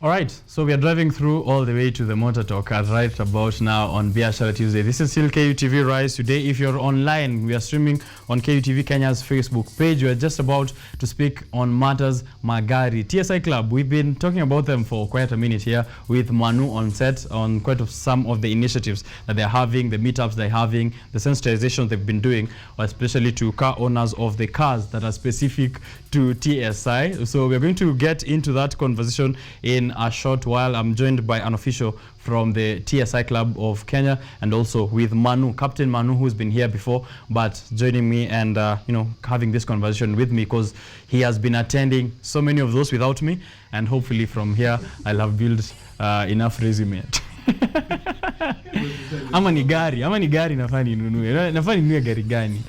All right, so we are driving through all the way to the Motor Talk right about now on Biashara Tuesday. This is still KUTV Rise. Today, if you're online, we are streaming on KUTV Kenya's Facebook page. We are just about to speak on matters Magari. TSI Club, we've been talking about them for quite a minute here with Manu on set on quite some of the initiatives that they're having, the meetups they're having, the sensitization they've been doing, especially to car owners of the cars that are specific to TSI. So we're going to get into that conversation in a short while. I'm joined by an official from the TSI Club of Kenya and also with Manu, Captain Manu, who's been here before, but joining me and having this conversation with me because he has been attending so many of those without me, and hopefully from here I'll have built enough resume. Ama ni gari nafaa ninunue gari gani?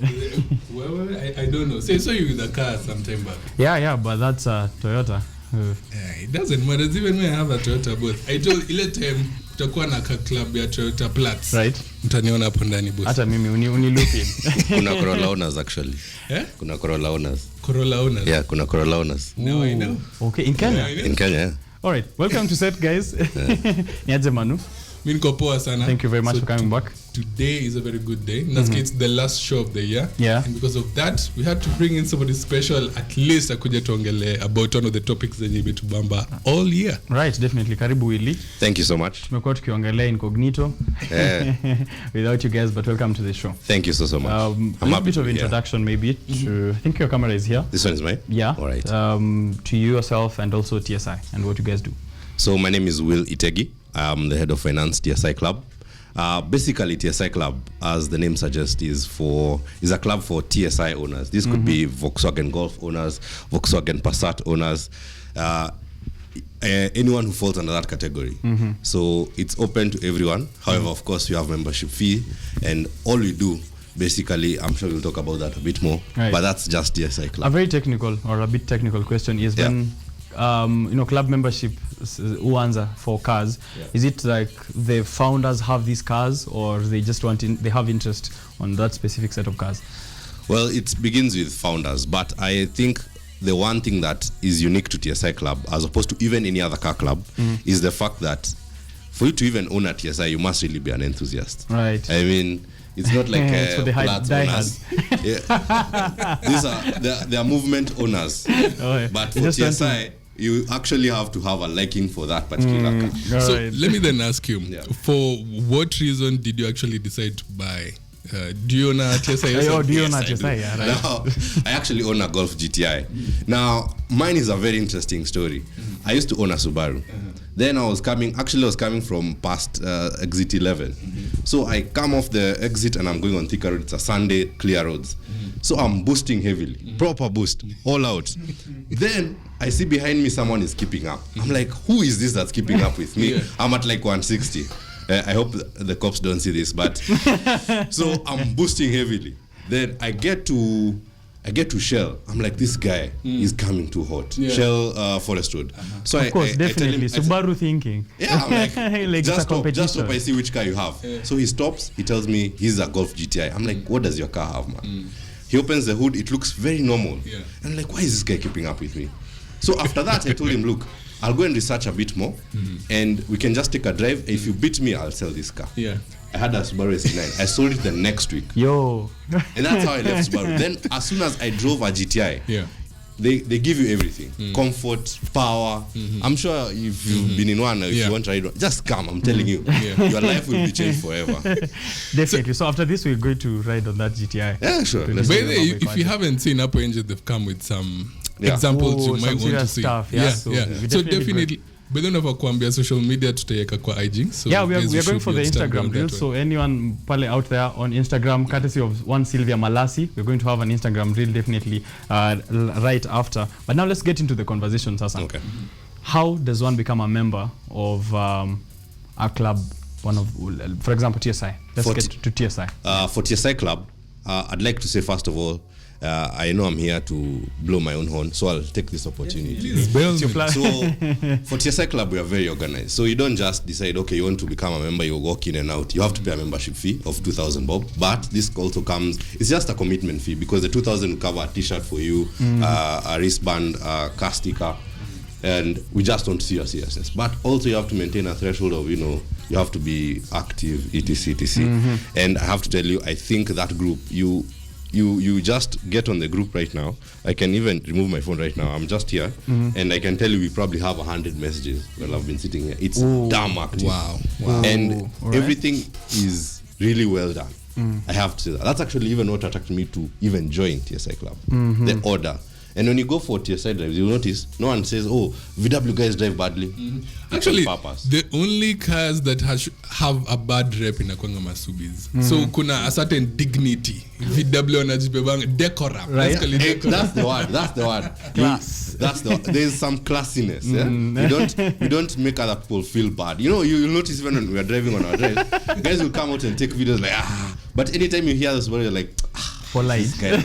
Well, I don't know. Say so you with a car sometime back. Yeah, but that's a Toyota. It doesn't matter. Even when I have a Toyota both. I told ile time tutakuwa na club ya Toyota Platts. Right. Mtaniona hapo ndani both. Hata mimi uniloopin. Kuna Corolla owners actually. Kuna Corolla owners. Corolla owners. Yeah, kuna Corolla owners. Now I know. Okay, in Kenya. In Kenya. Yeah. All right, welcome to set, guys. Niaje Manu. Mimi niko poa sana. Thank you very much for coming back. Today is a very good day. It's the last show of the year. Yeah. And because of that, we had to bring in somebody special, at least akuje tuongele about one of the topics zenye imetubamba all year. Right, definitely. Karibu Willy. Thank you so much. Tumekuwa tukiongelea incognito without you guys, but welcome to the show. Thank you so much. A little bit of introduction maybe to, I think your camera is here. This one is mine? Yeah. All right. To yourself and also TSI and what you guys do. So my name is Will Itegi. I'm the head of finance TSI Club. Basically, TSI Club, as the name suggests, is a club for TSI owners. This could be Volkswagen Golf owners, Volkswagen Passat owners, anyone who falls under that category. So it's open to everyone. However, of course, you have membership fee, and all we do, basically, I'm sure we'll talk about that a bit more, but that's just TSI Club. A very technical or a bit technical question is when club membership uanza for cars, is it like the founders have these cars or they just they have interest on that specific set of cars? Well, it begins with founders, but I think the one thing that is unique to TSI Club as opposed to even any other car club is the fact that for you to even own a TSI, you must really be an enthusiast. Right. I mean, it's not like for the Platts owners. They are movement owners. But for TSI, you actually have to have a liking for that particular car. So let me then ask you, for what reason did you actually decide to buy? Do you own a TSI? Do you own a TSI? Yeah, right. Now, I actually own a Golf GTI. Now, mine is a very interesting story. I used to own a Subaru. Then I was coming from past exit 11. So I come off the exit and I'm going on Thika Road. It's a Sunday, clear roads. So I'm boosting heavily, proper boost, all out. Then I see behind me someone is keeping up. I'm like, who is this that's keeping up with me? I'm at like 160. I hope the cops don't see this, but so I'm boosting heavily. Then I get to Shell. I'm like, this guy is coming too hot. Shell Forest Road. So of course, definitely. Subaru thinking. Yeah, I'm like, just stop, I see which car you have. So he stops, he tells me he's a Golf GTI. I'm like, what does your car have, man? He opens the hood, it looks very normal. And I'm like, why is this guy keeping up with me? So after that, I told him, look, I'll go and research a bit more, and we can just take a drive. If you beat me, I'll sell this car. I had a Subaru S9. I sold it the next week. Yo. And that's how I left Subaru. Then as soon as I drove a GTI, they give you everything. Comfort, power. I'm sure if you've been in one, if you want to ride one, just come, I'm telling you. Your life will be changed forever. Definitely. So after this, we're going to ride on that GTI. Yeah, sure. By the way, if you haven't seen Apple Engine, they've come with some examples you might want to see. Stuff, so definitely, but don't ever kuambia social media tutaweka kwa IG. So we are going for the Instagram reel. So anyone pale out there on Instagram, courtesy of one Sylvia Malasi, we're going to have an Instagram reel definitely right after. But now let's get into the conversation, Sasa. Okay. How does one become a member of a club? For example, TSI. Let's get to TSI. For TSI Club, I'd like to say first of all, I know I'm here to blow my own horn, so I'll take this opportunity. So for TSI Club, we are very organized. So you don't just decide, okay, you want to become a member, you walk in and out. You have to pay a membership fee of 2,000 bob. But this also comes, it's just a commitment fee because the 2,000 will cover a t-shirt for you, a wristband, a car sticker. and we just don't see your seriousness. But also you have to maintain a threshold of, you have to be active, etc. And I have to tell you, I think that group, you just get on the group right now. I can even remove my phone right now. I'm just here, and I can tell you we probably have 100 messages while I've been sitting here. It's damn active. Wow. And everything is really well done. I have to say that. That's actually even what attracted me to even join TSI Club. The order. And when you go for TSI drives, you'll notice no one says, "Oh, VW guys drive badly." Actually, the only cars that have a bad rep in Akwanga Masubis. So kuna a certain dignity. VW wanajibebanga decorum. Right. That's the word. Class. There's some classiness. Yeah? We don't make other people feel bad. You'll notice even when we are driving on our drive, guys will come out and take videos like But anytime you hear this word, you're like polite. Guys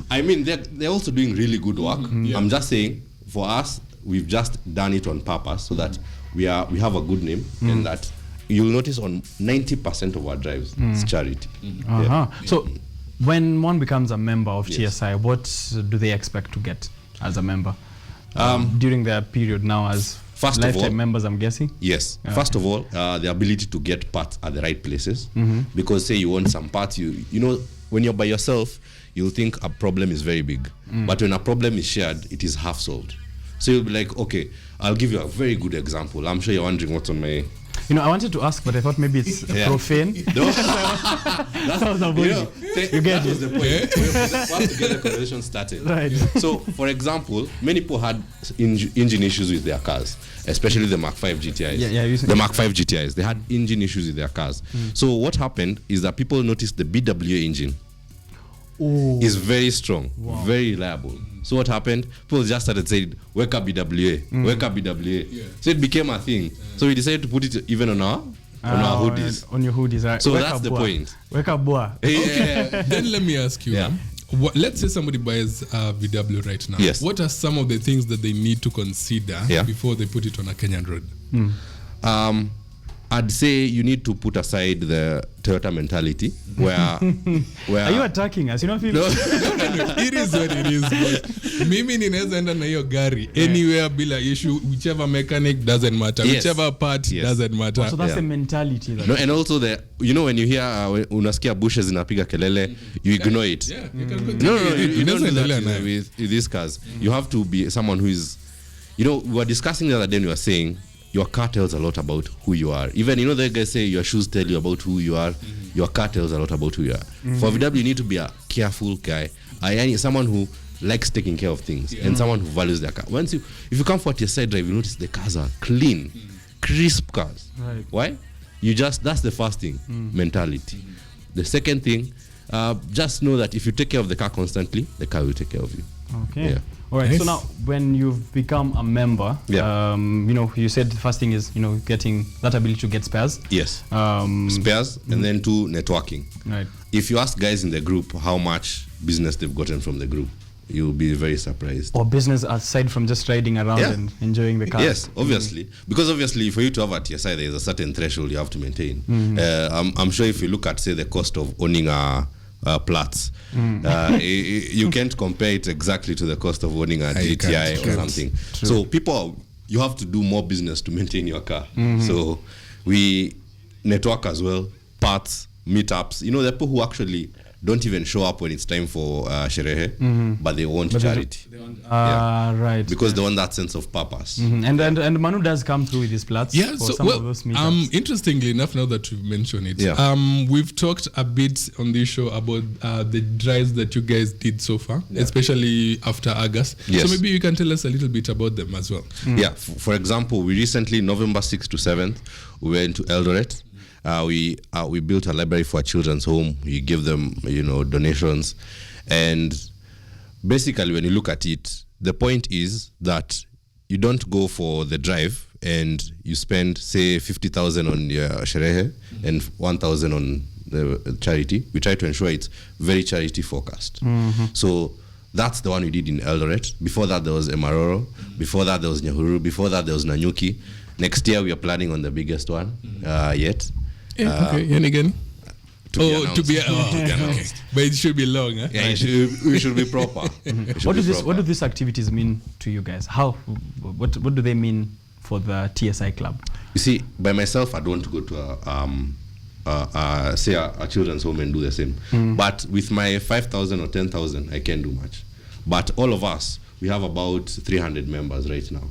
I mean, they're also doing really good work. I'm just saying, for us, we've just done it on purpose so that we have a good name, and that you'll notice on 90% of our drives it's charity. So when one becomes a member of TSI, what do they expect to get as a member during their period now as lifetime members, I'm guessing? Yes. First of all, the ability to get parts at the right places. Because say you want some parts, when you're by yourself, you'll think a problem is very big. But when a problem is shared, it is half solved. So you'll be like, okay, I'll give you a very good example. I'm sure you're wondering what's on my... I wanted to ask, but I thought maybe it's profane. No. You get it. The point. We have to get the conversation started. Right. So, for example, many people had engine issues with their cars, especially the Mark 5 GTIs. The Mark 5 GTIs, they had engine issues with their cars. So what happened is that people noticed the BWA engine is very strong, very reliable. So what happened? People just started saying, "Wake up BWA, wake up BWA." Yeah. So it became a thing. So we decided to put it even on our hoodies. On your hoodies, right? So that's the point. Wake up, boy. Okay. Then let me ask you. Let's say somebody buys a VW right now. Yes. What are some of the things that they need to consider before they put it on a Kenyan road? I'd say you need to put aside the Toyota mentality where Are you attacking us? No, it is what it is. But mimi ninaweza enda na hiyo gari anywhere bila issue, whichever mechanic doesn't matter, whichever part doesn't matter. So that's the mentality. No, and also when you hear unasikia bushes zinapiga kelele, you ignore it. Yeah, you can go. You don't do that with these cars. You have to be someone who is, we were discussing the other day and we were saying, your car tells a lot about who you are. Even, the guys say your shoes tell you about who you are. Your car tells a lot about who you are. For VW, you need to be a careful guy. Someone who likes taking care of things and someone who values their car. If you come for your side drive, you notice the cars are clean, crisp cars. Right. Why? That's the first thing, mentality. The second thing, just know that if you take care of the car constantly, the car will take care of you. Okay. Yeah. All right. Nice. So now, when you've become a member, you said the first thing is, getting that ability to get spares. Yes. Spares, and then to networking. Right. If you ask guys in the group how much business they've gotten from the group, you'll be very surprised. Or business aside from just riding around and enjoying the car. Yes, obviously. Because obviously, for you to have a TSI, there is a certain threshold you have to maintain. I'm sure if you look at, say, the cost of owning a Platts, you can't compare it exactly to the cost of owning a GTI or something. True. So you have to do more business to maintain your car. So we network as well, parts, meetups. The people who actually don't even show up when it's time for sherehe, but they want charity. Right. Because they want that sense of purpose. And Manu does come through with his plats for some of those meetups. Interestingly enough, now that you've mentioned it, we've talked a bit on this show about the drives that you guys did so far, especially after August. Yes. So maybe you can tell us a little bit about them as well. Yeah, for example, we recently, November 6th to 7th, we went to Eldoret. We built a library for a children's home. We give them, donations. And basically, when you look at it, the point is that you don't go for the drive and you spend, say, 50,000 on your sherehe and 1,000 on the charity. We try to ensure it's very charity focused. So that's the one we did in Eldoret. Before that, there was Emaroro. Before that, there was Nyahuru. Before that, there was Nanyuki. Next year, we are planning on the biggest one yet. Okay, and again? to be announced. okay. But it should be long, huh? Yeah, we should be proper. What do these activities mean to you guys? What do they mean for the TSI club? You see, by myself, I don't go to a children's home and do the same. But with my 5,000 or 10,000, I can do much. But all of us, we have about 300 members right now.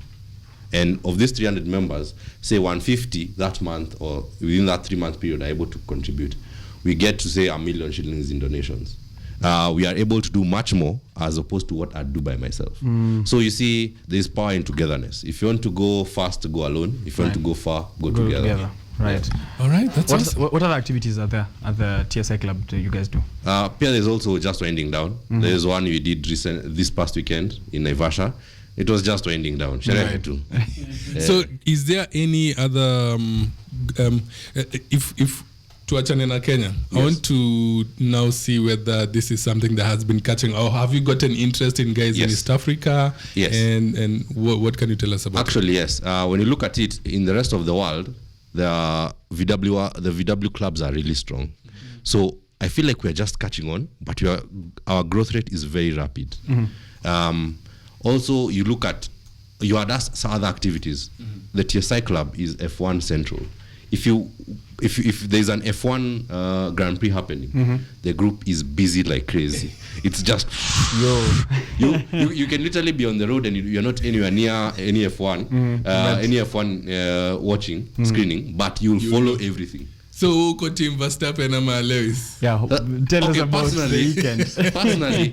And of these 300 members, say 150 that month or within that 3-month period are able to contribute. We get to say 1 million shillings in donations. We are able to do much more as opposed to what I do by myself. So you see, there's power in togetherness. If you want to go fast, go alone. If you want to go far, go together. Right. All right. That's awesome. What other activities are there at the TSI club do you guys do? There's also just winding down. There's one we did this past weekend in Naivasha. It was just winding down. Too. So, is there any other if tuachane na Kenya, I want to now see whether this is something that has been catching, or have you gotten interest in guys in East Africa? Yes. And what can you tell us about Actually, yes. When you look at it, in the rest of the world, the VW clubs are really strong. So I feel like we're just catching on, but our growth rate is very rapid. Also, you had asked some other activities. The TSI club is F1 central. If there's an F1 Grand Prix happening, the group is busy like crazy. It's just you can literally be on the road and you're not anywhere near any F1 watching screening, but you'll follow everything. So, Team Verstappen and Lewis. Yeah, tell us about the weekend. Personally,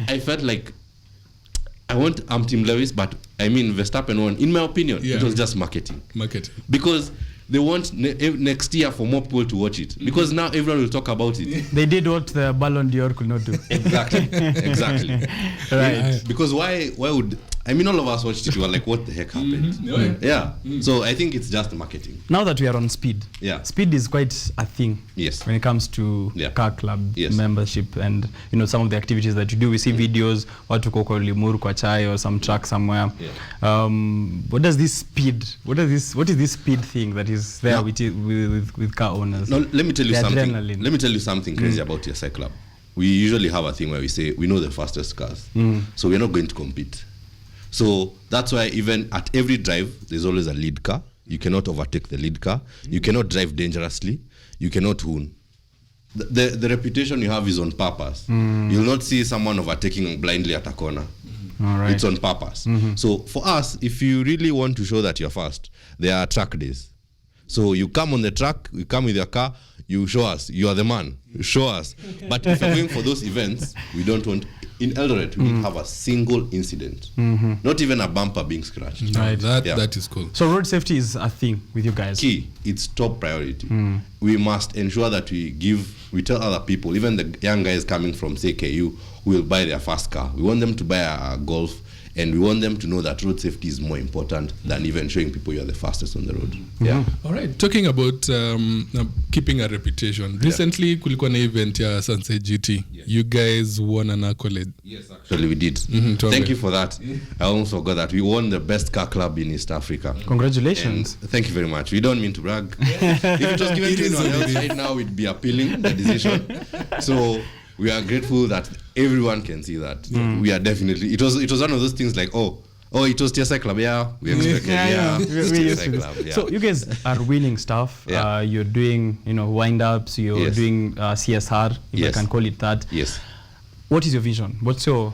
I felt like I'm Team Lewis, but I mean Verstappen won. In my opinion, it was just marketing. Because they want next year for more people to watch it. Because now everyone will talk about it. They did what the Ballon d'Or could not do. Exactly. Right. Because why would... I mean, all of us watched it. We were like, what the heck happened? Yeah. So I think it's just marketing. Now that we are on speed. Yeah. Speed is quite a thing. Yes. When it comes to car club membership and, some of the activities that you do. We see videos, watu koko limuru kwa chai or some truck somewhere. What is this speed thing that is there with car owners? No, let me tell you something. Adrenaline. Let me tell you something crazy about TSI Club. We usually have a thing where we say we know the fastest cars. So we're not going to compete. So that's why even at every drive, there's always a lead car. You cannot overtake the lead car. You cannot drive dangerously. You cannot wound. The reputation you have is on purpose. You'll not see someone overtaking blindly at a corner. All right. It's on purpose. So for us, if you really want to show that you're fast, there are track days. So you come on the track, you come with your car, you show us, you are the man, show us. But if you're going for those events, we don't want... In Eldoret, we didn't have a single incident. Not even a bumper being scratched. Right. That is cool. So road safety is a thing with you guys. Key. It's top priority. We must ensure that we tell other people, even the young guys coming from, say, KU, who will buy their first car. We want them to buy a Golf, and we want them to know that road safety is more important than even showing people you're the fastest on the road. Yeah. All right. Talking about keeping a reputation. Recently, kulikuwa na event ya Sunset GT. You guys won an accolade. Yes, actually we did. Thank you for that. I almost forgot that. We won the best car club in East Africa. Congratulations. And thank you very much. We don't mean to brag. If it was given to anyone else right now, it'd be appealing, the decision. So we are grateful that everyone can see that. We are definitely... It was one of those things like, oh, it was TSI Club, we expected, TSI Club, So you guys are winning stuff. You're doing, wind-ups, you're doing CSR, if I can call it that. Yes. What is your vision? What's your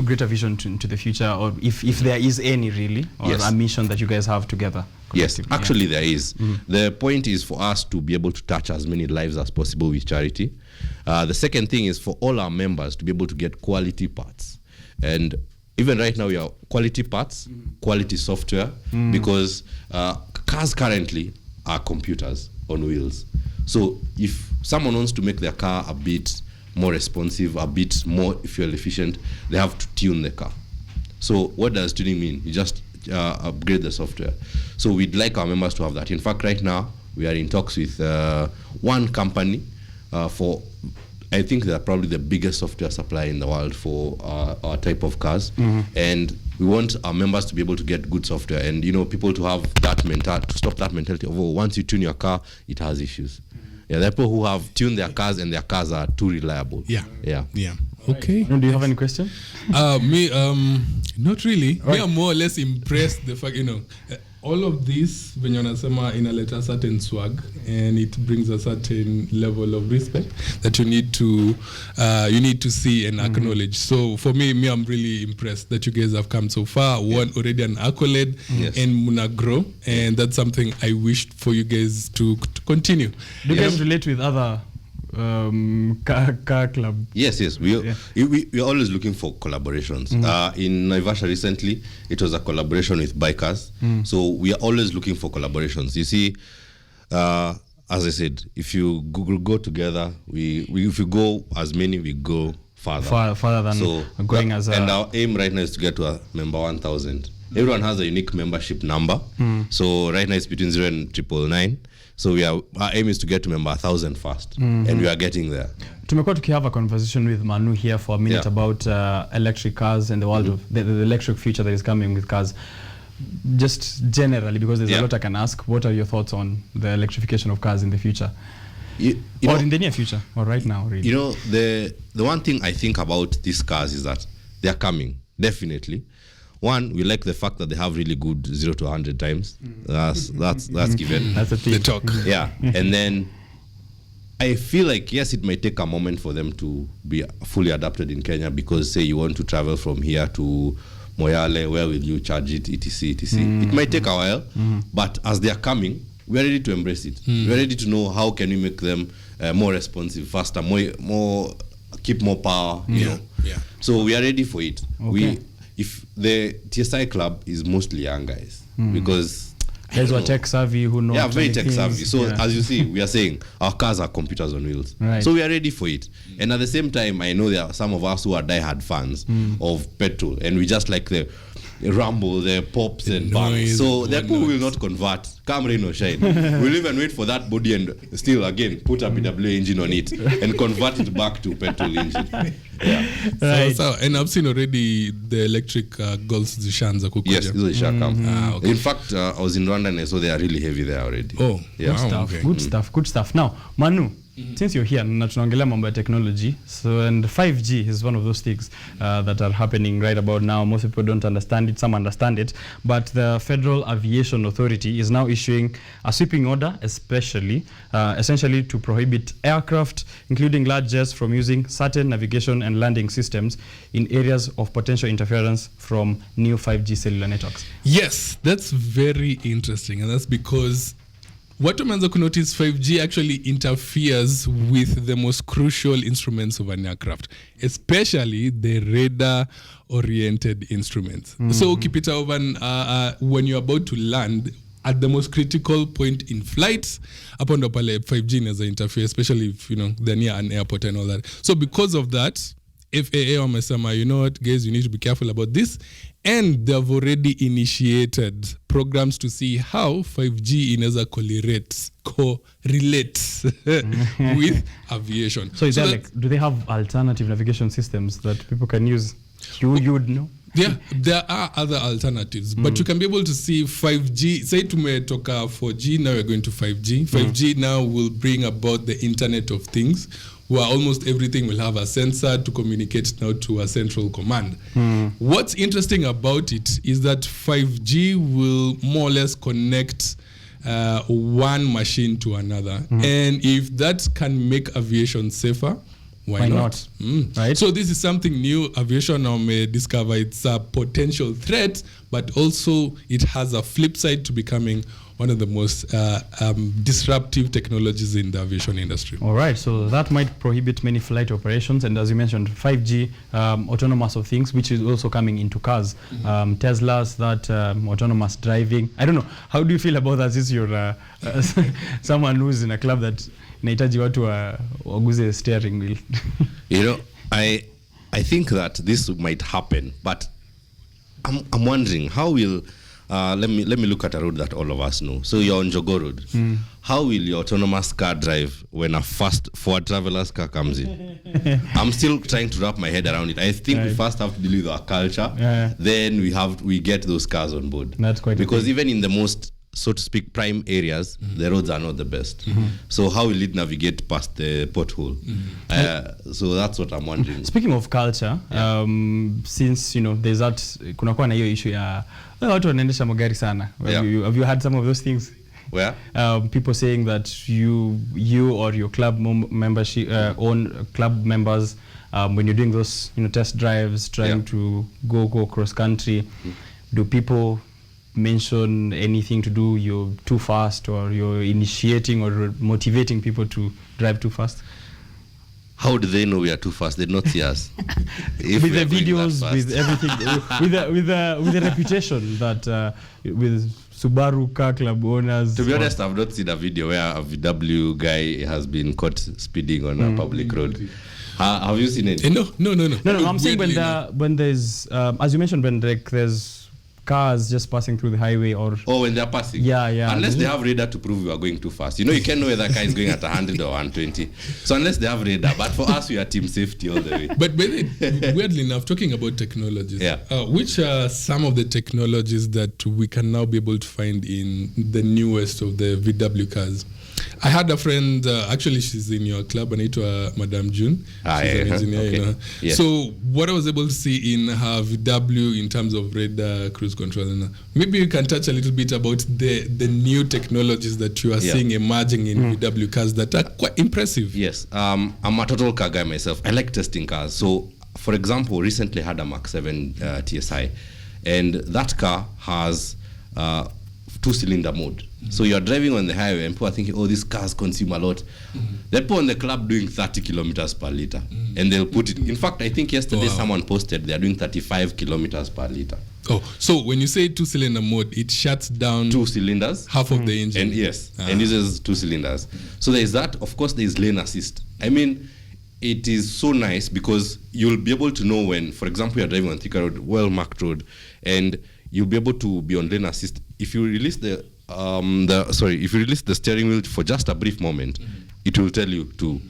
greater vision to the future, or if there is any really, or a mission that you guys have together? Yes, actually there is. The point is for us to be able to touch as many lives as possible with charity. The second thing is for all our members to be able to get quality parts. And even right now we have quality parts, quality software, because cars currently are computers on wheels. So if someone wants to make their car a bit more responsive, a bit more fuel efficient, they have to tune the car. So what does tuning mean? You just upgrade the software. So we'd like our members to have that. In fact, right now, we are in talks with one company for, I think they're probably the biggest software supplier in the world for our type of cars. And we want our members to be able to get good software and, people to have that to stop that mentality of, once you tune your car, it has issues. Yeah, there are people who have tuned their cars and their cars are too reliable. Yeah. Yeah. Okay. Do you have any question? Me, not really. Right. Me, I'm more or less impressed the fact, all of this, when you're inaleta certain swag, and it brings a certain level of respect that you need to see and acknowledge. So for me, I'm really impressed that you guys have come so far, won already an accolade, and muna grow, and that's something I wished for you guys to continue. Do you guys relate with other car club? Yes. We're always looking for collaborations. In Naivasha recently, it was a collaboration with bikers. So we are always looking for collaborations. You see, as I said, if you go together, if you go as many, we go farther than going as a... And our aim right now is to get to a member 1,000. Everyone has a unique membership number. So right now it's between 0 and 999. So our aim is to get to member 1,000 first, and we are getting there. Tumekuwa have a conversation with Manu here for a minute about electric cars and the world of the electric future that is coming with cars. Just generally, because there's a lot I can ask. What are your thoughts on the electrification of cars in the future? Or in the near future, or right now, really? The one thing I think about these cars is that they are coming, definitely. One, we like the fact that they have really good 0 to 100 times. That's given. That's the talk. Yeah, and then I feel like, yes, it might take a moment for them to be fully adapted in Kenya, because say you want to travel from here to Moyale, where will you charge it, etc. It might take a while, but as they are coming, we are ready to embrace it. We are ready to know how can we make them more responsive, faster, more keep more power, you know. Yeah. So we are ready for it. Okay. If the TSI club is mostly young guys, because guys who are tech savvy, who know. Yeah, very tech savvy. So yeah. as you see, we are saying our cars are computers on wheels. Right. So we are ready for it. And at the same time, I know there are some of us who are diehard fans of petrol, and we just like the rumble, the pops and bangs. So there are people who will not convert. Come rain or shine. We'll even wait for that body and still again put a PW engine on it and convert it back to petrol engine. Yeah. Right. So, and I've seen already the electric Golfs Zishanza kukuja. Yes, these are come. Okay. In fact, I was in Rwanda and I saw they are really heavy there already. Oh, yeah. wow. Good stuff. Now, Manu, since you're here, na tunaongelea mambo ya technology, so and 5G is one of those things that are happening right about now. Most people don't understand it, some understand it, but the Federal Aviation Authority is now issuing a sweeping order, essentially to prohibit aircraft, including large jets, from using certain navigation and landing systems in areas of potential interference from new 5G cellular networks. Yes, that's very interesting, and that's because what tumeanza ku notice, 5G actually interferes with the most crucial instruments of an aircraft, especially the radar-oriented instruments. So ukipita over when you're about to land, at the most critical point in flight, hapo ndo pale 5G inaweza interfere, especially if they're near an airport and all that. So because of that, FAA wamesema, you know what, guys, you need to be careful about this. And they've already initiated programs to see how 5G inaweza correlate with aviation. So is do they have alternative navigation systems that people can use? You would know? Yeah, there are other alternatives, but you can be able to see 5G. Say tumetoka 4G, now we're going to 5G. 5G now will bring about the Internet of Things, where almost everything will have a sensor to communicate now to a central command. What's interesting about it is that 5G will more or less connect one machine to another. And if that can make aviation safer, why not? Right. So this is something new. Aviation now may discover it's a potential threat, but also it has a flip side to becoming one of the most disruptive technologies in the aviation industry. All right, so that might prohibit many flight operations, and as you mentioned, 5G, autonomous of things, which is also coming into cars. Teslas, that autonomous driving. I don't know, how do you feel about that? Is you're someone who's in a club that inahitaji watu waguze steering wheel? I think that this might happen, but I'm wondering how will let me look at a road that all of us know. So you're on Jogo Road. How will your autonomous car drive when a fast forward traveler's car comes in? I'm still trying to wrap my head around it. I think we first have to deal with our culture. Then we get those cars on board. That's quite because even in the most so to speak, prime areas, the roads are not the best. So how will it navigate past the pothole? So that's what I'm wondering. Speaking of culture, since there's that kunakuwa na hiyo issue ya watu wanaendesha magari sana. Have you had some of those things? Where? People saying that you or your club membership own club members, when you're doing those test drives, trying to go cross country, do people mention anything to do you're too fast, or you're initiating or motivating people to drive too fast? How do they know we are too fast? They not see us. With the videos, with everything, with the reputation that with Subaru car club owners. To be honest, I've not seen a video where a VW guy has been caught speeding on a public road. Have you seen it? No. I'm saying when there's as you mentioned, when there's cars just passing through the highway, or when they're passing. Yeah. Unless they have radar to prove you are going too fast. You can't know whether a car is going at 100 or 120. So unless they have radar, but for us, we are team safety all the way. But weirdly enough, talking about technologies, which are some of the technologies that we can now be able to find in the newest of the VW cars? I had a friend, actually she's in your club, anaitwa Madame June. She's an engineer, Yes. So what I was able to see in her VW in terms of radar, cruise control, maybe you can touch a little bit about the new technologies that you are seeing emerging in VW cars that are quite impressive. Yes, I'm a total car guy myself. I like testing cars. So, for example, recently had a Mach 7 TSI, and that car has 2-cylinder mode. So you're driving on the highway and people are thinking, these cars consume a lot. They put on the club doing 30 kilometers per liter, and they'll put it. In fact, I think yesterday someone posted they're doing 35 kilometers per liter. Oh, so when you say 2-cylinder mode, it shuts down 2 cylinders, half of the engine. And and uses 2 cylinders. So there's that. Of course, there's lane assist. I mean, it is so nice because you'll be able to know when, for example, you're driving on Thika Road, well-marked road, and you'll be able to be on lane assist. If you release if you release the steering wheel for just a brief moment, it will tell you to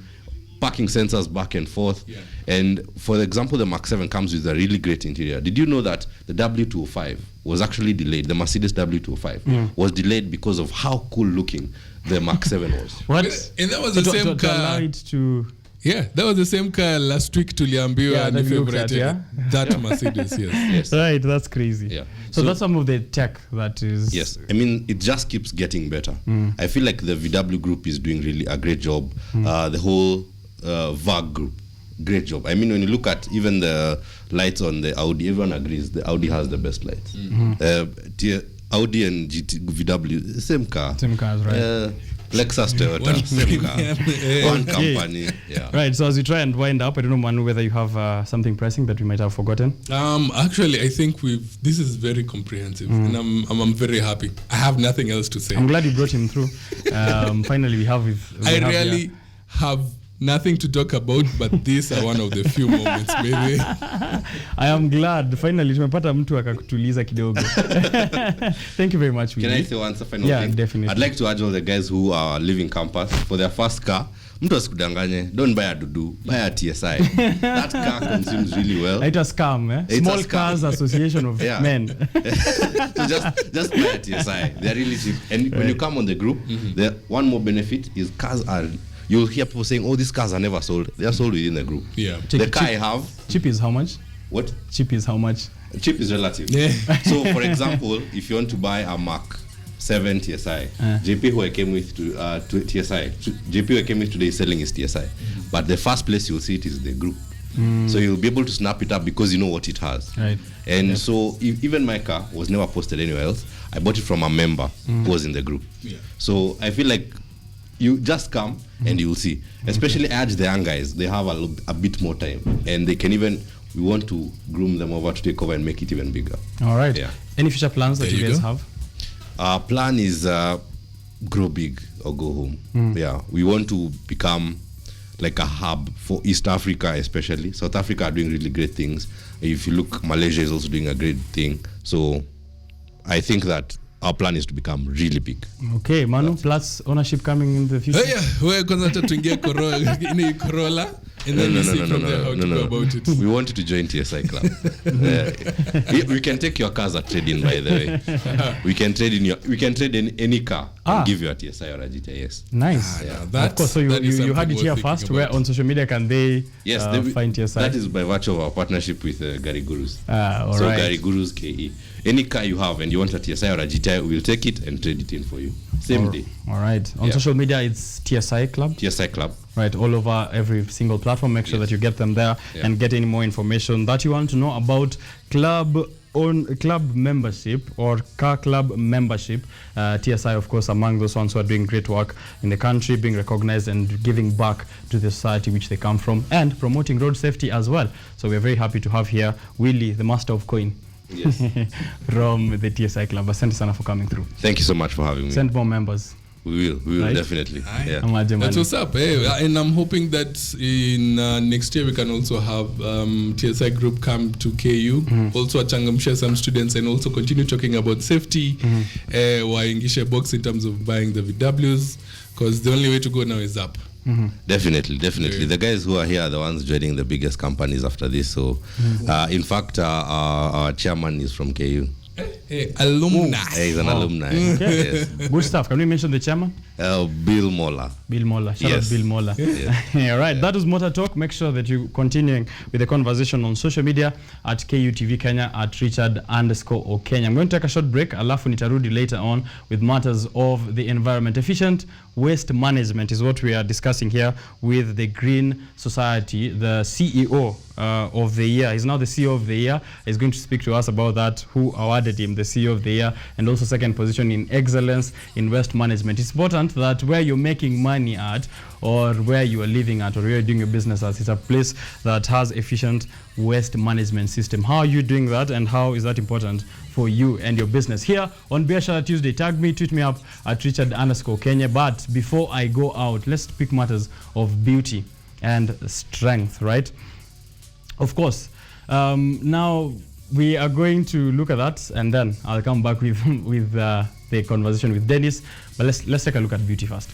parking sensors back and forth. And for example, the Mach 7 comes with a really great interior. Did you know that the W205 was actually delayed? The Mercedes W205 was delayed because of how cool looking the Mach 7 was. What? And that was the same car. Allow it to. Yeah, that was the same car last week tuliambiwa that you looked at, that Mercedes, yes. Right, that's crazy. Yeah. So that's some of the tech that is. Yes, I mean, it just keeps getting better. I feel like the VW group is doing really a great job. The whole VAG group, great job. I mean, when you look at even the lights on the Audi, everyone agrees the Audi has the best lights. Audi and VW, same car. Same cars, right? Lexus, Toyota, same car. One company. Yeah. Right, so as we try and wind up, I don't know, Manu, whether you have something pressing that we might have forgotten. Actually, I think this is very comprehensive, and I'm very happy. I have nothing else to say. I'm glad you brought him through. Finally, we have. I really have nothing to talk about, but these are one of the few moments, maybe. I am glad finally tumepata mtu akakutuliza kidogo. Thank you very much. Can I say one final thing? Yeah, definitely. I'd like to urge all the guys who are leaving campus for their first car, mtu asikudanganye, don't buy a Dudu, buy a TSI. That car consumes really well. It's a scam, eh? It's Small a scam. Cars Association of Men. So just buy a TSI. They're really cheap. And when you come on the group, the one more benefit is cars are. You'll hear people saying, these cars are never sold. They are sold within the group. Yeah. The car I have. Cheap is how much? What? Cheap is how much? Cheap is relative. Yeah. So, for example, if you want to buy a Mach 7 TSI, JP who I came with to TSI, JP who I came with today is selling his TSI. But the first place you'll see it is the group. So you'll be able to snap it up because you know what it has. Right. And so even my car was never posted anywhere else. I bought it from a member who was in the group. Yeah. So I feel like you just come and you'll see. Especially I urge the young guys, they have a bit more time, and they can we want to groom them over to take over and make it even bigger. All right. Yeah. Any future plans that There you you guys go. have? Our plan is grow big or go home. Yeah, we want to become like a hub for East Africa, especially. South Africa are doing really great things. If you look, Malaysia is also doing a great thing. So I think that our plan is to become really big. Okay, Manu, plus ownership coming in the future. Wewe kwanza tuingie Corolla. And then we see from there how to go about it. We want you to join TSI Club. We can take your cars at trade-in, by the way. We can trade in any car and give you a TSI or a GTI. Yes. Nice. Of course. So you had it here first. Where on social media can they find TSI? That is by virtue of our partnership with Gari Gurus. All right. Gari Gurus KE. Any car you have and you want a TSI or a GTI, we'll take it and trade it in for you. Same day. All right. On social media, it's TSI Club. TSI Club. Right, all over every single platform. Make sure that you get them there and get any more information that you want to know about club membership or car club membership. TSI, of course, among those ones who are doing great work in the country, being recognized and giving back to the society which they come from, and promoting road safety as well. So we're very happy to have here Willie, the master of coin. Yes. From the TSI Club. Asante sana for coming through. Thank you so much for having me. Send more members. We will Right? definitely. Yeah. That's what's up. And I'm hoping that in next year we can also have TSI group come to KU, also changamsha some students, and also continue talking about safety, waingishe box in terms of buying the VWs, because the only way to go now is up. Definitely. The guys who are here are the ones joining the biggest companies after this. So, in fact, our chairman is from KU. Alumni. He's an alumni. Okay. Yes. Good stuff. Can we mention the chairman? Bill Mola. Bill Mola. Shout Yes. out Bill Mola. Yes. All right. That was Motor Talk. Make sure that you continuing with the conversation on social media at KUTV Kenya at Richard_Okenye. I'm going to take a short break. Alafu nitarudi later on with matters of the environment. Efficient waste management is what we are discussing here with the Green Society. The CEO of the year. He's now the CEO of the year. He's going to speak to us about that, who awarded him the CEO of the year, and also second position in excellence in waste management. It's important that where you're making money at, or where you are living at, or where you're doing your business at, it's a place that has efficient waste management system. How are you doing that, and how is that important for you and your business? Here on Biashara Tuesday, tag me, tweet me up at Richard_Okenye. But before I go out, let's speak matters of beauty and strength, right? Of course. Now we are going to look at that, and then I'll come back with the conversation with Dennis. But let's take a look at beauty first.